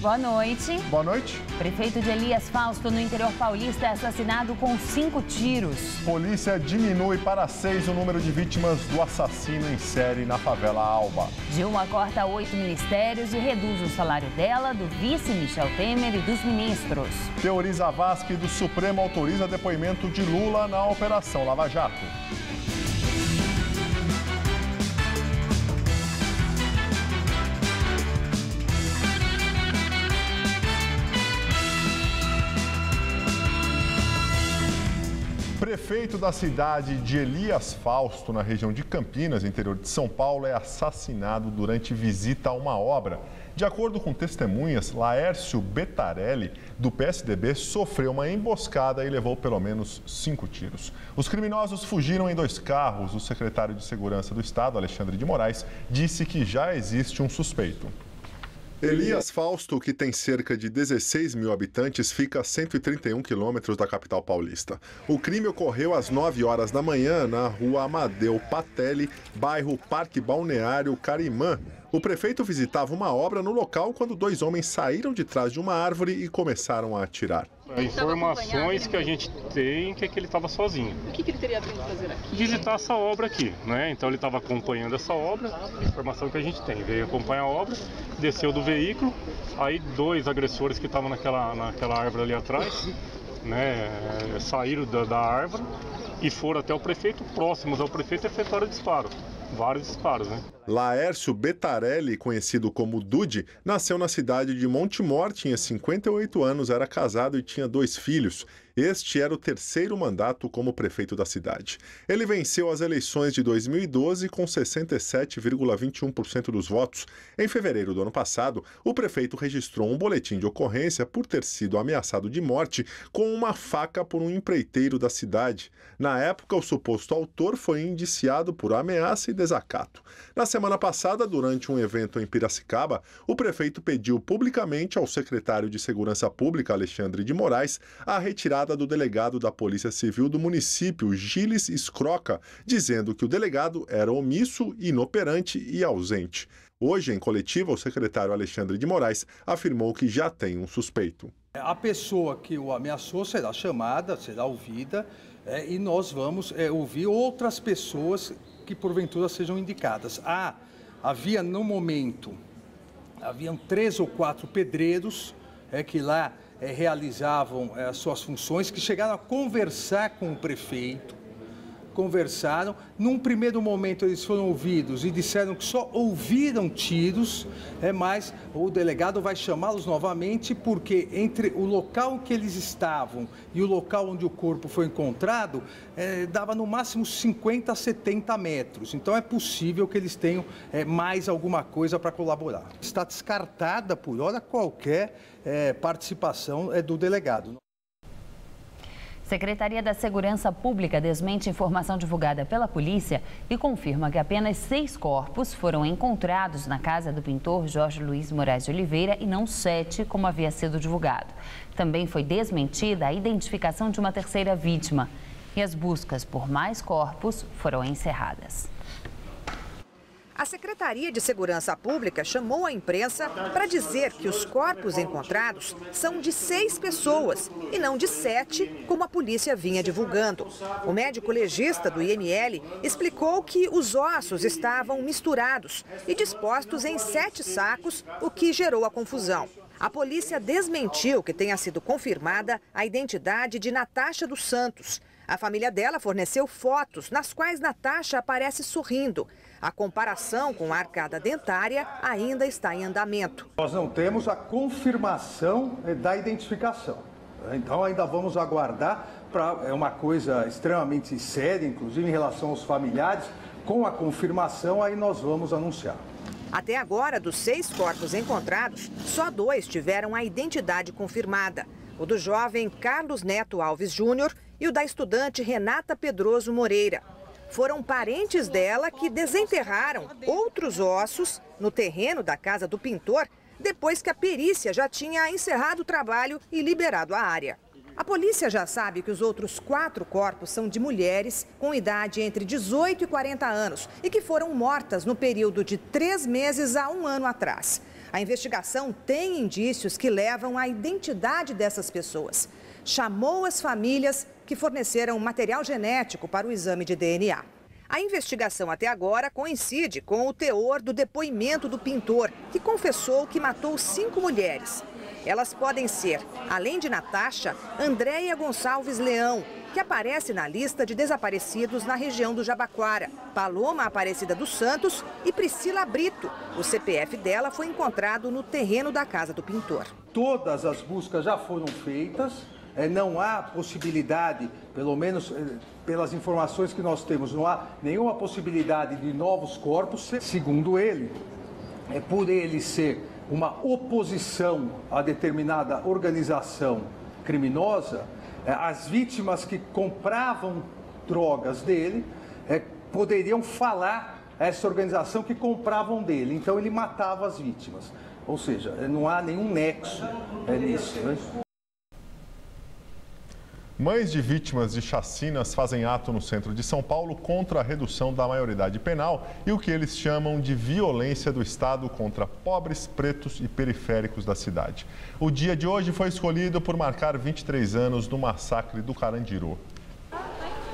boa noite. Boa noite. Prefeito de Elias Fausto, no interior paulista, é assassinado com 5 tiros. Polícia diminui para 6 o número de vítimas do assassino em série na favela Alba. Dilma corta 8 ministérios e reduz o salário dela, do vice Michel Temer e dos ministros. Teoriza Vasque do Supremo autoriza depoimento de Lula na Operação Lava Jato. Prefeito da cidade de Elias Fausto, na região de Campinas, interior de São Paulo, é assassinado durante visita a uma obra. De acordo com testemunhas, Laércio Betarelli, do PSDB, sofreu uma emboscada e levou pelo menos 5 tiros. Os criminosos fugiram em 2 carros. O secretário de Segurança do Estado, Alexandre de Moraes, disse que já existe um suspeito. Elias Fausto, que tem cerca de 16 mil habitantes, fica a 131 quilômetros da capital paulista. O crime ocorreu às 9 horas da manhã na rua Amadeu Patelli, bairro Parque Balneário Carimã. O prefeito visitava uma obra no local quando 2 homens saíram de trás de uma árvore e começaram a atirar. Informações que a gente tem que ele estava sozinho. O que ele teria vindo fazer aqui? Visitar essa obra aqui, né? Então ele estava acompanhando essa obra, a informação que a gente tem. Veio acompanhar a obra, desceu do veículo, aí 2 agressores que estavam naquela árvore ali atrás, né? Saíram da árvore e foram até o prefeito, próximos ao prefeito, efetuaram o disparo. Vários disparos, né? Laércio Betarelli, conhecido como Dude, nasceu na cidade de Montemor, tinha 58 anos, era casado e tinha 2 filhos. Este era o 3º mandato como prefeito da cidade. Ele venceu as eleições de 2012 com 67,21% dos votos. Em fevereiro do ano passado, o prefeito registrou um boletim de ocorrência por ter sido ameaçado de morte com uma faca por um empreiteiro da cidade. Na época, o suposto autor foi indiciado por ameaça e desacato. Na semana passada, durante um evento em Piracicaba, o prefeito pediu publicamente ao secretário de Segurança Pública, Alexandre de Moraes, a retirada do delegado da Polícia Civil do município, Gilles Scroca, dizendo que o delegado era omisso, inoperante e ausente. Hoje, em coletiva, o secretário Alexandre de Moraes afirmou que já tem um suspeito. A pessoa que o ameaçou será chamada, será ouvida, e nós vamos ouvir outras pessoas que porventura sejam indicadas. Havia no momento, haviam 3 ou 4 pedreiros que lá realizavam as suas funções, que chegaram a conversar com o prefeito, conversaram. Num primeiro momento eles foram ouvidos e disseram que só ouviram tiros, mas o delegado vai chamá-los novamente porque entre o local que eles estavam e o local onde o corpo foi encontrado, dava no máximo 50 a 70 metros. Então é possível que eles tenham mais alguma coisa para colaborar. Está descartada por hora qualquer participação do delegado. Secretaria da Segurança Pública desmente informação divulgada pela polícia e confirma que apenas 6 corpos foram encontrados na casa do pintor Jorge Luiz Moraes de Oliveira e não 7, como havia sido divulgado. Também foi desmentida a identificação de uma 3ª vítima e as buscas por mais corpos foram encerradas. A Secretaria de Segurança Pública chamou a imprensa para dizer que os corpos encontrados são de 6 pessoas e não de 7, como a polícia vinha divulgando. O médico legista do IML explicou que os ossos estavam misturados e dispostos em 7 sacos, o que gerou a confusão. A polícia desmentiu que tenha sido confirmada a identidade de Natasha dos Santos. A família dela forneceu fotos nas quais Natasha aparece sorrindo. A comparação com a arcada dentária ainda está em andamento. Nós não temos a confirmação da identificação. Então ainda vamos aguardar. É uma coisa extremamente séria, inclusive em relação aos familiares. Com a confirmação, aí nós vamos anunciar. Até agora, dos 6 corpos encontrados, só 2 tiveram a identidade confirmada. O do jovem Carlos Neto Alves Júnior e o da estudante Renata Pedroso Moreira. Foram parentes dela que desenterraram outros ossos no terreno da casa do pintor, depois que a perícia já tinha encerrado o trabalho e liberado a área. A polícia já sabe que os outros 4 corpos são de mulheres com idade entre 18 e 40 anos e que foram mortas no período de 3 meses a 1 ano atrás. A investigação tem indícios que levam à identidade dessas pessoas. Chamou as famílias que forneceram material genético para o exame de DNA. A investigação até agora coincide com o teor do depoimento do pintor, que confessou que matou 5 mulheres. Elas podem ser, além de Natasha, Andréia Gonçalves Leão, que aparece na lista de desaparecidos na região do Jabaquara, Paloma Aparecida dos Santos e Priscila Brito. O CPF dela foi encontrado no terreno da casa do pintor. Todas as buscas já foram feitas, não há possibilidade, pelo menos pelas informações que nós temos, não há nenhuma possibilidade de novos corpos. Segundo ele, por ele ser uma oposição a determinada organização criminosa, as vítimas que compravam drogas dele poderiam falar a essa organização que compravam dele. Então ele matava as vítimas. Ou seja, não há nenhum nexo nisso, né? Mães de vítimas de chacinas fazem ato no centro de São Paulo contra a redução da maioridade penal e o que eles chamam de violência do Estado contra pobres, pretos e periféricos da cidade. O dia de hoje foi escolhido por marcar 23 anos do massacre do Carandiru.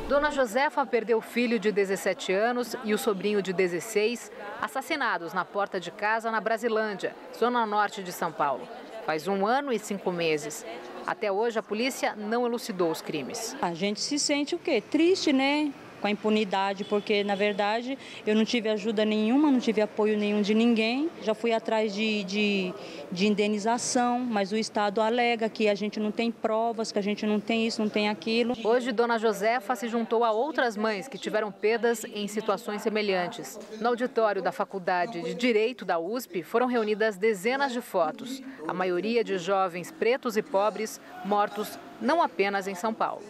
Dona Josefa perdeu o filho de 17 anos e o sobrinho de 16, assassinados na porta de casa na Brasilândia, zona norte de São Paulo. Faz 1 ano e 5 meses. Até hoje, a polícia não elucidou os crimes. A gente se sente o quê? Triste, né? Com a impunidade, porque, na verdade, eu não tive ajuda nenhuma, não tive apoio nenhum de ninguém. Já fui atrás de indenização, mas o Estado alega que a gente não tem provas, que a gente não tem isso, não tem aquilo. Hoje, Dona Josefa se juntou a outras mães que tiveram perdas em situações semelhantes. No auditório da Faculdade de Direito da USP, foram reunidas dezenas de fotos, a maioria de jovens pretos e pobres mortos não apenas em São Paulo.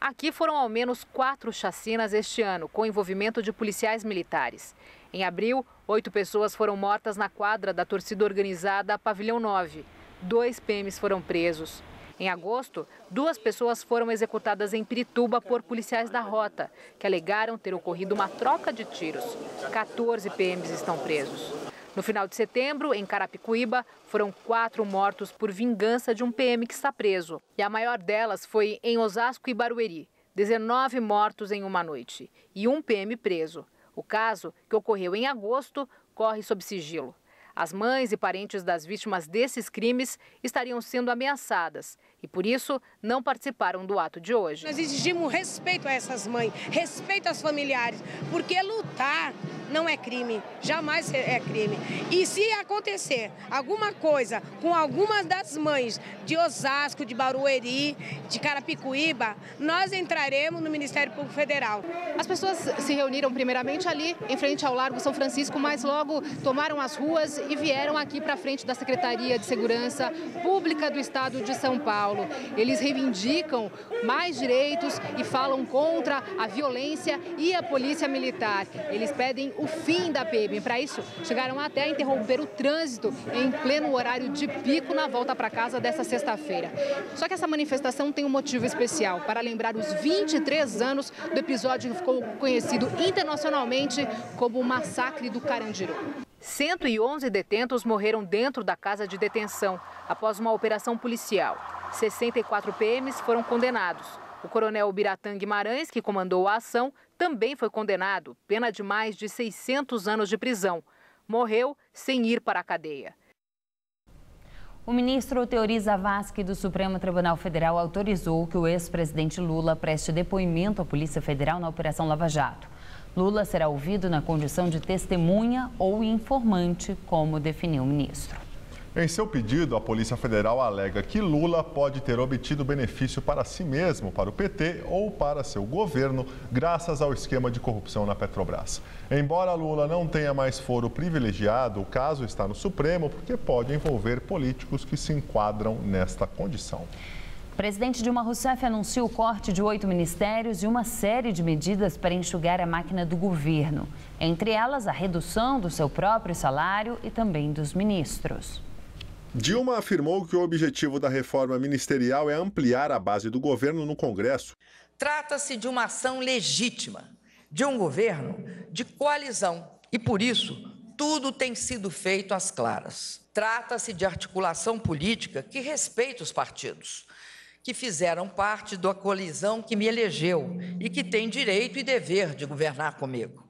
Aqui foram ao menos 4 chacinas este ano, com envolvimento de policiais militares. Em abril, 8 pessoas foram mortas na quadra da torcida organizada Pavilhão 9. 2 PMs foram presos. Em agosto, 2 pessoas foram executadas em Pirituba por policiais da Rota, que alegaram ter ocorrido uma troca de tiros. 14 PMs estão presos. No final de setembro, em Carapicuíba, foram 4 mortos por vingança de um PM que está preso. E a maior delas foi em Osasco e Barueri. 19 mortos em uma noite e 1 PM preso. O caso, que ocorreu em agosto, corre sob sigilo. As mães e parentes das vítimas desses crimes estariam sendo ameaçadas e, por isso, não participaram do ato de hoje. Nós exigimos respeito a essas mães, respeito aos familiares, porque lutar não é crime, jamais é crime. E se acontecer alguma coisa com algumas das mães de Osasco, de Barueri, de Carapicuíba, nós entraremos no Ministério Público Federal. As pessoas se reuniram primeiramente ali em frente ao Largo São Francisco, mas logo tomaram as ruas e vieram aqui para frente da Secretaria de Segurança Pública do Estado de São Paulo. Eles reivindicam mais direitos e falam contra a violência e a polícia militar. Eles pedem o fim da PM. Para isso, chegaram até a interromper o trânsito em pleno horário de pico na volta para casa dessa sexta-feira. Só que essa manifestação tem um motivo especial, para lembrar os 23 anos do episódio que ficou conhecido internacionalmente como o Massacre do Carandiru. 111 detentos morreram dentro da casa de detenção após uma operação policial. 64 PMs foram condenados. O coronel Biratã Guimarães, que comandou a ação, também foi condenado, pena de mais de 600 anos de prisão. Morreu sem ir para a cadeia. O ministro Teori Zavascki do Supremo Tribunal Federal autorizou que o ex-presidente Lula preste depoimento à Polícia Federal na Operação Lava Jato. Lula será ouvido na condição de testemunha ou informante, como definiu o ministro. Em seu pedido, a Polícia Federal alega que Lula pode ter obtido benefício para si mesmo, para o PT ou para seu governo, graças ao esquema de corrupção na Petrobras. Embora Lula não tenha mais foro privilegiado, o caso está no Supremo porque pode envolver políticos que se enquadram nesta condição. O presidente Dilma Rousseff anunciou o corte de 8 ministérios e uma série de medidas para enxugar a máquina do governo. Entre elas, a redução do seu próprio salário e também dos ministros. Dilma afirmou que o objetivo da reforma ministerial é ampliar a base do governo no Congresso. Trata-se de uma ação legítima, de um governo de coalizão e, por isso, tudo tem sido feito às claras. Trata-se de articulação política que respeita os partidos, que fizeram parte da coalizão que me elegeu e que tem direito e dever de governar comigo.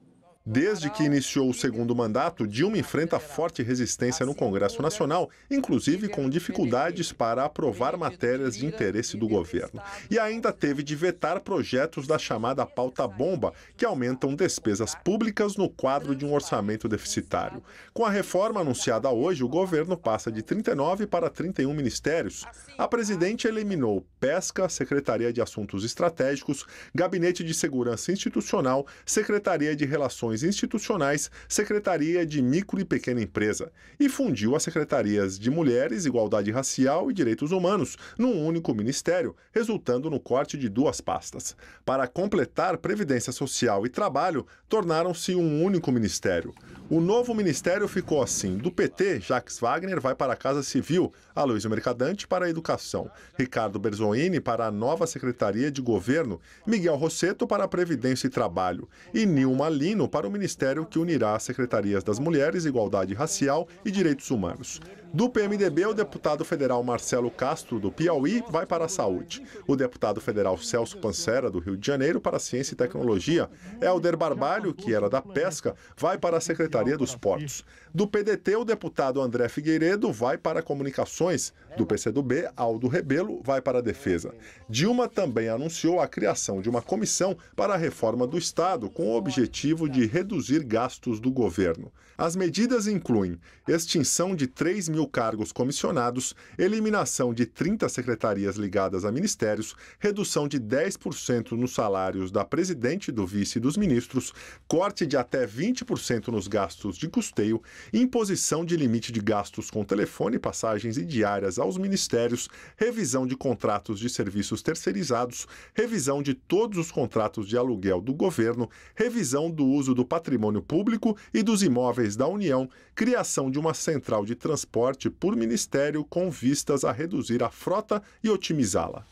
Desde que iniciou o segundo mandato, Dilma enfrenta forte resistência no Congresso Nacional, inclusive com dificuldades para aprovar matérias de interesse do governo. E ainda teve de vetar projetos da chamada pauta-bomba, que aumentam despesas públicas no quadro de um orçamento deficitário. Com a reforma anunciada hoje, o governo passa de 39 para 31 ministérios. A presidente eliminou Pesca, Secretaria de Assuntos Estratégicos, Gabinete de Segurança Institucional, Secretaria de Relações Institucionais, Secretaria de Micro e Pequena Empresa e fundiu as secretarias de Mulheres, Igualdade Racial e Direitos Humanos num único ministério, resultando no corte de 2 pastas. Para completar, Previdência Social e Trabalho tornaram-se um único ministério. O novo ministério ficou assim: do PT, Jacques Wagner vai para a Casa Civil, Aloysio Mercadante para a Educação, Ricardo Berzolini para a nova Secretaria de Governo, Miguel Rosseto para a Previdência e Trabalho e Nilma Lino para o ministério que unirá as secretarias das Mulheres, Igualdade Racial e Direitos Humanos. Do PMDB, o deputado federal Marcelo Castro, do Piauí, vai para a Saúde. O deputado federal Celso Pancera, do Rio de Janeiro, para a Ciência e Tecnologia. Helder Barbalho, que era da Pesca, vai para a Secretaria dos Portos. Do PDT, o deputado André Figueiredo vai para Comunicações. Do PCdoB, Aldo Rebelo vai para a Defesa. Dilma também anunciou a criação de uma comissão para a reforma do Estado, com o objetivo de reduzir gastos do governo. As medidas incluem extinção de 3.000 cargos comissionados, eliminação de 30 secretarias ligadas a ministérios, redução de 10% nos salários da presidente, do vice e dos ministros, corte de até 20% nos gastos de custeio, imposição de limite de gastos com telefone, passagens e diárias aos ministérios, revisão de contratos de serviços terceirizados, revisão de todos os contratos de aluguel do governo, revisão do uso do patrimônio público e dos imóveis da União, criação de uma central de transporte por ministério com vistas a reduzir a frota e otimizá-la.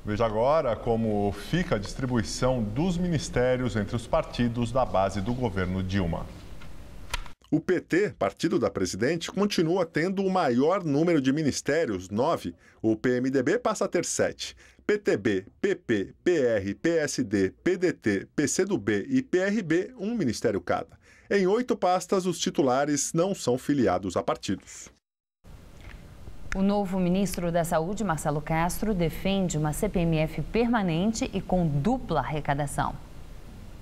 Veja agora como fica a distribuição dos ministérios entre os partidos da base do governo Dilma. O PT, partido da presidente, continua tendo o maior número de ministérios, 9. O PMDB passa a ter 7. PTB, PP, PR, PSD, PDT, PCdoB e PRB, um ministério cada. Em 8 pastas, os titulares não são filiados a partidos. O novo ministro da Saúde, Marcelo Castro, defende uma CPMF permanente e com dupla arrecadação.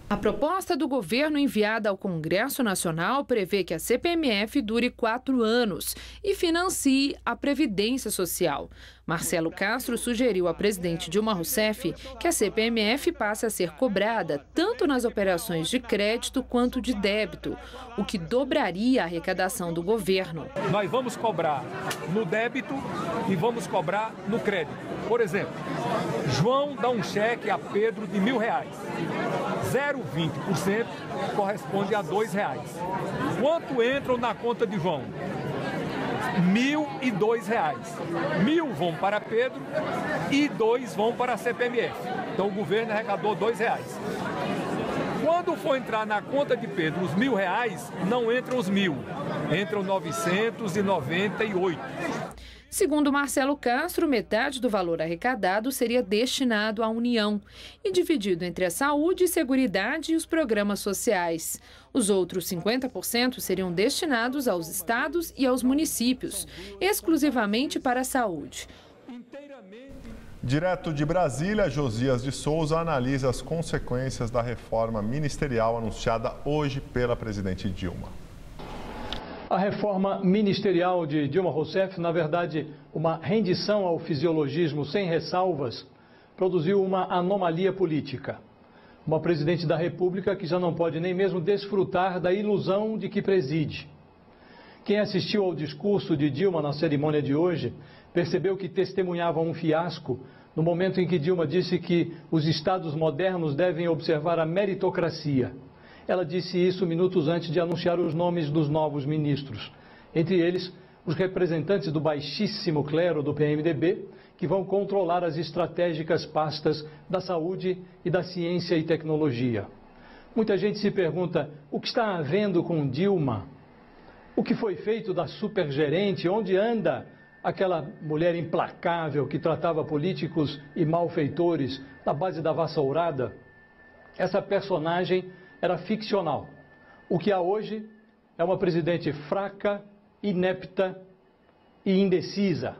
A proposta do governo enviada ao Congresso Nacional prevê que a CPMF dure 4 anos e financie a Previdência Social. Marcelo Castro sugeriu à presidente Dilma Rousseff que a CPMF passe a ser cobrada tanto nas operações de crédito quanto de débito, o que dobraria a arrecadação do governo. Nós vamos cobrar no débito e vamos cobrar no crédito. Por exemplo, João dá um cheque a Pedro de R$1.000. 0,20% corresponde a R$2. Quanto entram na conta de João? R$1.002. 1.000 vão para Pedro e 2 vão para a CPMF. Então o governo arrecadou R$2. Quando for entrar na conta de Pedro os R$1.000, não entram os 1.000, entram 998. Segundo Marcelo Castro, metade do valor arrecadado seria destinado à União e dividido entre a saúde, seguridade e os programas sociais. Os outros 50% seriam destinados aos estados e aos municípios, exclusivamente para a saúde. Direto de Brasília, Josias de Souza analisa as consequências da reforma ministerial anunciada hoje pela presidente Dilma. A reforma ministerial de Dilma Rousseff, na verdade, uma rendição ao fisiologismo sem ressalvas, produziu uma anomalia política. Uma presidente da República que já não pode nem mesmo desfrutar da ilusão de que preside. Quem assistiu ao discurso de Dilma na cerimônia de hoje percebeu que testemunhava um fiasco no momento em que Dilma disse que os estados modernos devem observar a meritocracia. Ela disse isso minutos antes de anunciar os nomes dos novos ministros. Entre eles, os representantes do baixíssimo clero do PMDB, que vão controlar as estratégicas pastas da saúde e da ciência e tecnologia. Muita gente se pergunta o que está havendo com Dilma? O que foi feito da supergerente? Onde anda aquela mulher implacável que tratava políticos e malfeitores na base da vassourada? Essa personagem era ficcional. O que há hoje é uma presidente fraca, inepta e indecisa,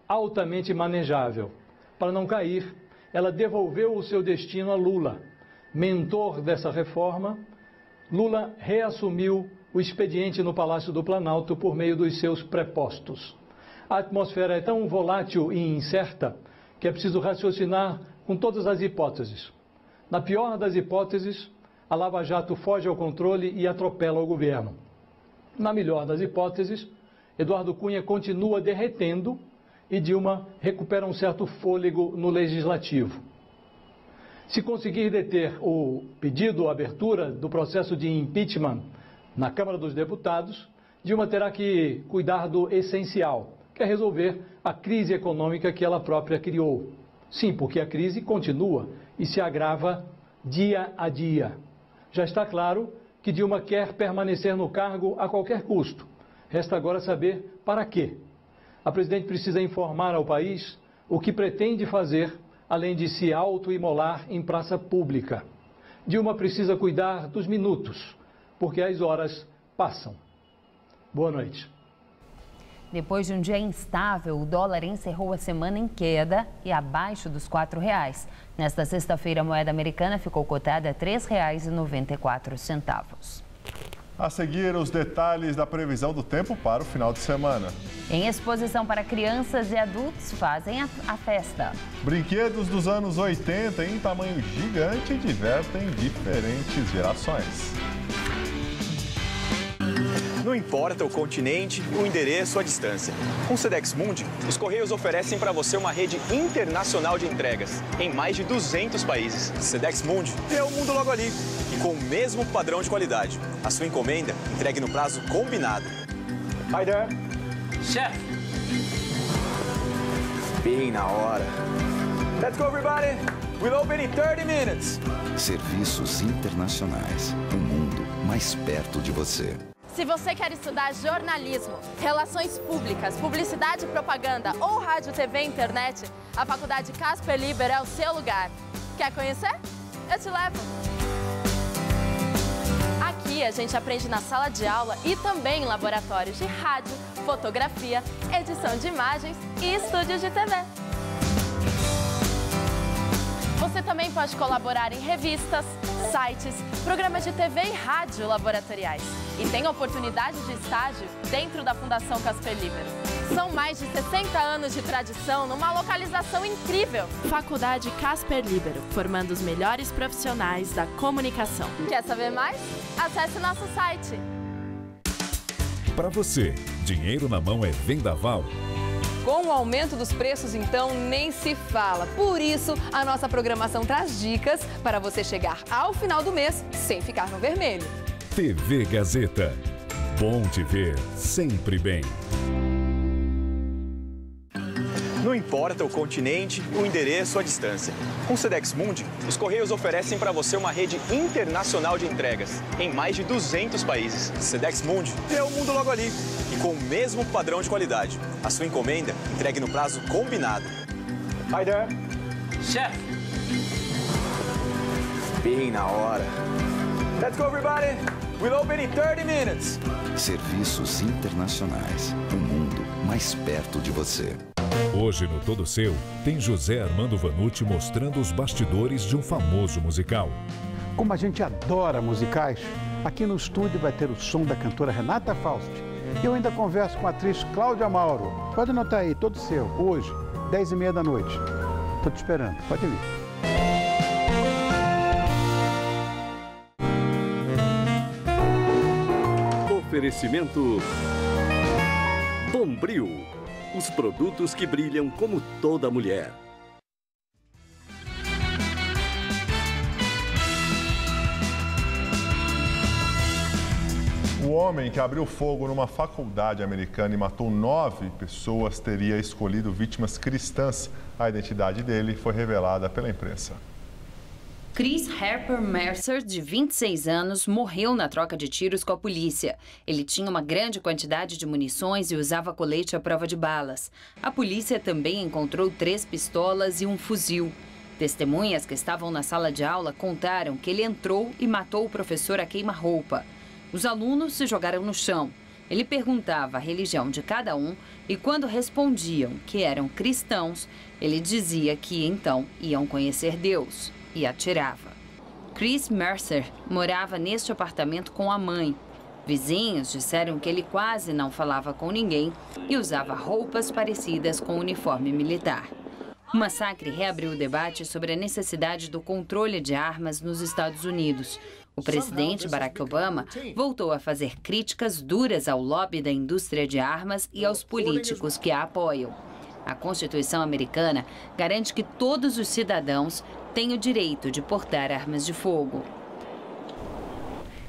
altamente manejável. Para não cair, ela devolveu o seu destino a Lula. Mentor dessa reforma, Lula reassumiu o expediente no Palácio do Planalto por meio dos seus prepostos. A atmosfera é tão volátil e incerta que é preciso raciocinar com todas as hipóteses. Na pior das hipóteses, a Lava Jato foge ao controle e atropela o governo. Na melhor das hipóteses, Eduardo Cunha continua derretendo e Dilma recupera um certo fôlego no legislativo. Se conseguir deter o pedido ou abertura do processo de impeachment na Câmara dos Deputados, Dilma terá que cuidar do essencial, que é resolver a crise econômica que ela própria criou. Sim, porque a crise continua e se agrava dia a dia. Já está claro que Dilma quer permanecer no cargo a qualquer custo. Resta agora saber para quê. A presidente precisa informar ao país o que pretende fazer, além de se autoimolar em praça pública. Dilma precisa cuidar dos minutos, porque as horas passam. Boa noite. Depois de um dia instável, o dólar encerrou a semana em queda e abaixo dos R$4. Nesta sexta-feira, a moeda americana ficou cotada a R$ 3,94. A seguir, os detalhes da previsão do tempo para o final de semana. Em exposição para crianças e adultos, fazem a festa. Brinquedos dos anos 80 em tamanho gigante divertem diferentes gerações. Não importa o continente, o endereço ou a distância. Com o Sedex Mundi, os Correios oferecem para você uma rede internacional de entregas em mais de 200 países. Sedex Mundi é o mundo logo ali e com o mesmo padrão de qualidade. A sua encomenda entregue no prazo combinado. Hi there. Chef. Bem na hora. Let's go, everybody. We'll open in 30 minutes. Serviços internacionais. O mundo mais perto de você. Se você quer estudar jornalismo, relações públicas, publicidade e propaganda ou rádio, TV e internet, a Faculdade Casper Liber é o seu lugar. Quer conhecer? Eu te levo! Aqui a gente aprende na sala de aula e também em laboratórios de rádio, fotografia, edição de imagens e estúdios de TV. Você também pode colaborar em revistas, sites, programas de TV e rádio laboratoriais. E tem oportunidade de estágio dentro da Fundação Casper Liber. São mais de 60 anos de tradição numa localização incrível. Faculdade Casper Libero, formando os melhores profissionais da comunicação. Quer saber mais? Acesse nosso site. Para você, dinheiro na mão é vendaval. Com o aumento dos preços, então, nem se fala. Por isso, a nossa programação traz dicas para você chegar ao final do mês sem ficar no vermelho. TV Gazeta. Bom te ver sempre bem. Não importa o continente, o endereço ou a distância. Com o Sedex Mundi, os Correios oferecem para você uma rede internacional de entregas em mais de 200 países. Sedex Mundi é o mundo logo ali e com o mesmo padrão de qualidade. A sua encomenda entregue no prazo combinado. Hi there. Chef. Bem na hora. Let's go, everybody. We'll open in 30 minutes. Serviços internacionais. O mundo mais perto de você. Hoje no Todo Seu, tem José Armando Vanucci mostrando os bastidores de um famoso musical. Como a gente adora musicais, aqui no estúdio vai ter o som da cantora Renata Fausti. E eu ainda converso com a atriz Cláudia Mauro. Pode anotar aí, Todo Seu, hoje, 10h30 da noite. Estou te esperando, pode vir. Oferecimento Bombril. Os produtos que brilham como toda mulher. O homem que abriu fogo numa faculdade americana e matou 9 pessoas teria escolhido vítimas cristãs. A identidade dele foi revelada pela imprensa. Chris Harper Mercer, de 26 anos, morreu na troca de tiros com a polícia. Ele tinha uma grande quantidade de munições e usava colete à prova de balas. A polícia também encontrou 3 pistolas e um fuzil. Testemunhas que estavam na sala de aula contaram que ele entrou e matou o professor a queima-roupa. Os alunos se jogaram no chão. Ele perguntava a religião de cada um e, quando respondiam que eram cristãos, ele dizia que então iam conhecer Deus e atirava. Chris Mercer morava neste apartamento com a mãe. Vizinhos disseram que ele quase não falava com ninguém e usava roupas parecidas com o uniforme militar. O massacre reabriu o debate sobre a necessidade do controle de armas nos Estados Unidos. O presidente Barack Obama voltou a fazer críticas duras ao lobby da indústria de armas e aos políticos que a apoiam. A Constituição americana garante que todos os cidadãos têm o direito de portar armas de fogo.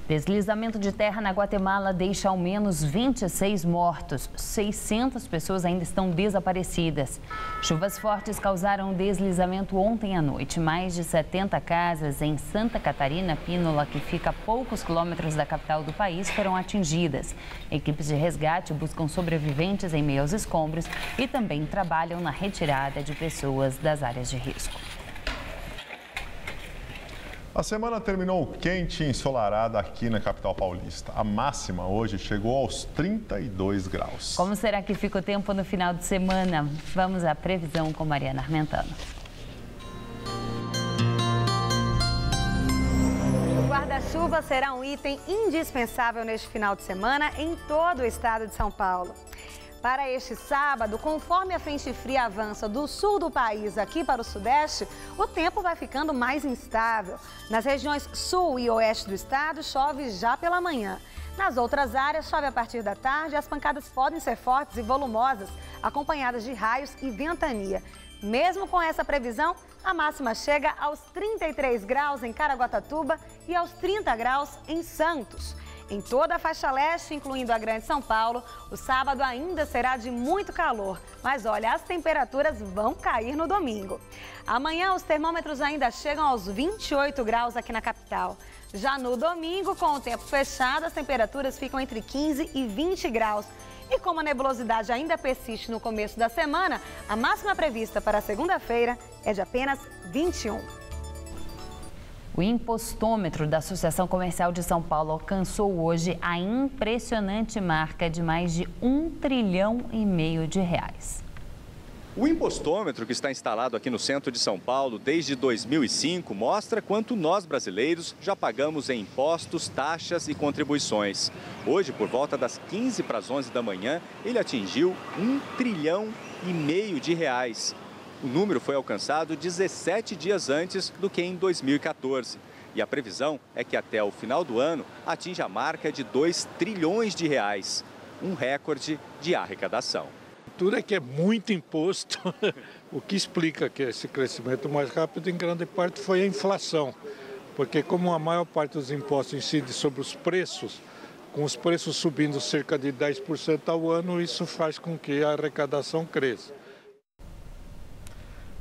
Deslizamento de terra na Guatemala deixa ao menos 26 mortos. 600 pessoas ainda estão desaparecidas. Chuvas fortes causaram um deslizamento ontem à noite. Mais de 70 casas em Santa Catarina, Pínola, que fica a poucos quilômetros da capital do país, foram atingidas. Equipes de resgate buscam sobreviventes em meio aos escombros e também trabalham na retirada de pessoas das áreas de risco. A semana terminou quente e ensolarada aqui na capital paulista. A máxima hoje chegou aos 32 graus. Como será que fica o tempo no final de semana? Vamos à previsão com Mariana Armentano. O guarda-chuva será um item indispensável neste final de semana em todo o estado de São Paulo. Para este sábado, conforme a frente fria avança do sul do país aqui para o sudeste, o tempo vai ficando mais instável. Nas regiões sul e oeste do estado, chove já pela manhã. Nas outras áreas, chove a partir da tarde e as pancadas podem ser fortes e volumosas, acompanhadas de raios e ventania. Mesmo com essa previsão, a máxima chega aos 33 graus em Caraguatatuba e aos 30 graus em Santos. Em toda a faixa leste, incluindo a Grande São Paulo, o sábado ainda será de muito calor. Mas olha, as temperaturas vão cair no domingo. Amanhã os termômetros ainda chegam aos 28 graus aqui na capital. Já no domingo, com o tempo fechado, as temperaturas ficam entre 15 e 20 graus. E como a nebulosidade ainda persiste no começo da semana, a máxima prevista para segunda-feira é de apenas 21. O impostômetro da Associação Comercial de São Paulo alcançou hoje a impressionante marca de mais de R$1,5 trilhão. O impostômetro, que está instalado aqui no centro de São Paulo desde 2005, mostra quanto nós brasileiros já pagamos em impostos, taxas e contribuições. Hoje, por volta das 15 para as 11 da manhã, ele atingiu R$1,5 trilhão. O número foi alcançado 17 dias antes do que em 2014. E a previsão é que até o final do ano atinja a marca de R$2 trilhões, um recorde de arrecadação. Tudo é que é muito imposto, o que explica que esse crescimento mais rápido, em grande parte, foi a inflação. Porque como a maior parte dos impostos incide sobre os preços, com os preços subindo cerca de 10% ao ano, isso faz com que a arrecadação cresça.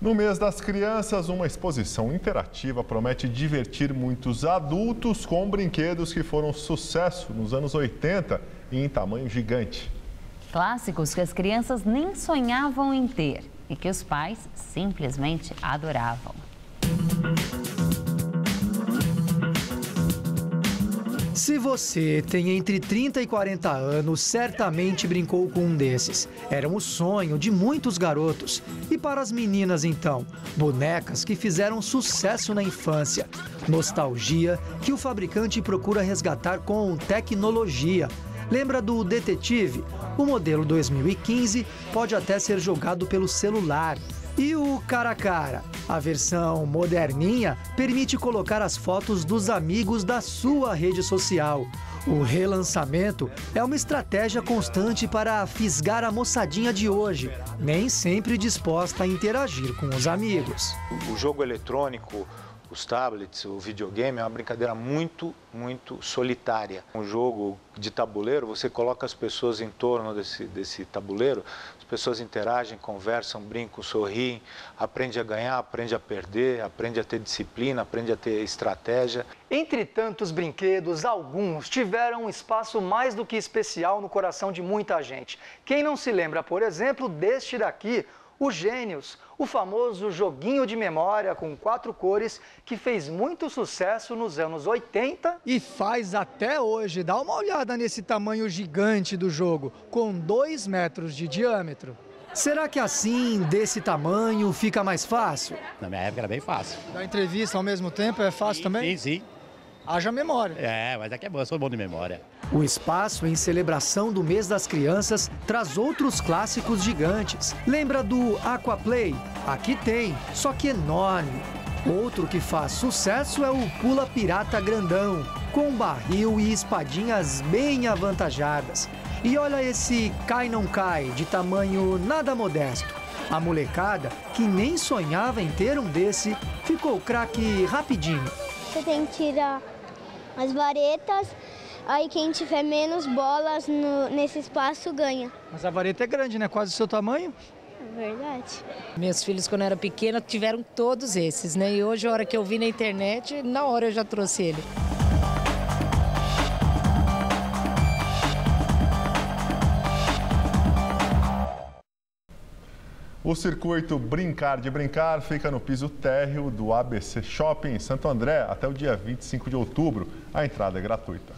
No mês das crianças, uma exposição interativa promete divertir muitos adultos com brinquedos que foram sucesso nos anos 80 e em tamanho gigante. Clássicos que as crianças nem sonhavam em ter e que os pais simplesmente adoravam. Se você tem entre 30 e 40 anos, certamente brincou com um desses. Era um sonho de muitos garotos. E para as meninas, então? Bonecas que fizeram sucesso na infância. Nostalgia que o fabricante procura resgatar com tecnologia. Lembra do Detetive? O modelo 2015 pode até ser jogado pelo celular. E o Cara a Cara? A versão moderninha permite colocar as fotos dos amigos da sua rede social. O relançamento é uma estratégia constante para fisgar a moçadinha de hoje, nem sempre disposta a interagir com os amigos. O jogo eletrônico, os tablets, o videogame, é uma brincadeira muito solitária. Um jogo de tabuleiro, você coloca as pessoas em torno desse tabuleiro, as pessoas interagem, conversam, brincam, sorriem, aprende a ganhar, aprende a perder, aprende a ter disciplina, aprende a ter estratégia. Entre tantos brinquedos, alguns tiveram um espaço mais do que especial no coração de muita gente. Quem não se lembra, por exemplo, deste daqui, o Gênios, o famoso joguinho de memória com 4 cores que fez muito sucesso nos anos 80 e faz até hoje. Dá uma olhada nesse tamanho gigante do jogo, com 2 metros de diâmetro. Será que assim, desse tamanho, fica mais fácil? Na minha época era bem fácil. Dar entrevista ao mesmo tempo é fácil também? Sim. Haja memória. Mas aqui é bom, eu sou bom de memória. O espaço em celebração do mês das crianças traz outros clássicos gigantes. Lembra do Aquaplay? Aqui tem, só que enorme. Outro que faz sucesso é o Pula Pirata Grandão, com barril e espadinhas bem avantajadas. E olha esse Cai Não Cai, de tamanho nada modesto. A molecada, que nem sonhava em ter um desse, ficou craque rapidinho. Você tem que tirar as varetas, aí quem tiver menos bolas nesse espaço ganha. Mas a vareta é grande, né? Quase o seu tamanho. É verdade. Meus filhos, quando eu era pequena, tiveram todos esses, né? E hoje, a hora que eu vi na internet, na hora eu já trouxe ele. O circuito Brincar de Brincar fica no piso térreo do ABC Shopping em Santo André até o dia 25 de outubro. A entrada é gratuita.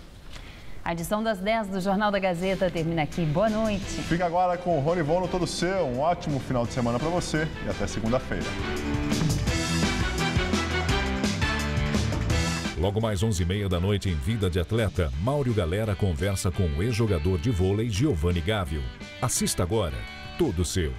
A edição das 10 do Jornal da Gazeta termina aqui. Boa noite. Fica agora com o Rony Von no Todo Seu. Um ótimo final de semana para você e até segunda-feira. Logo mais 11h30 da noite em Vida de Atleta, Mauro Galera conversa com o ex-jogador de vôlei Giovanni Gávio. Assista agora. Todo Seu.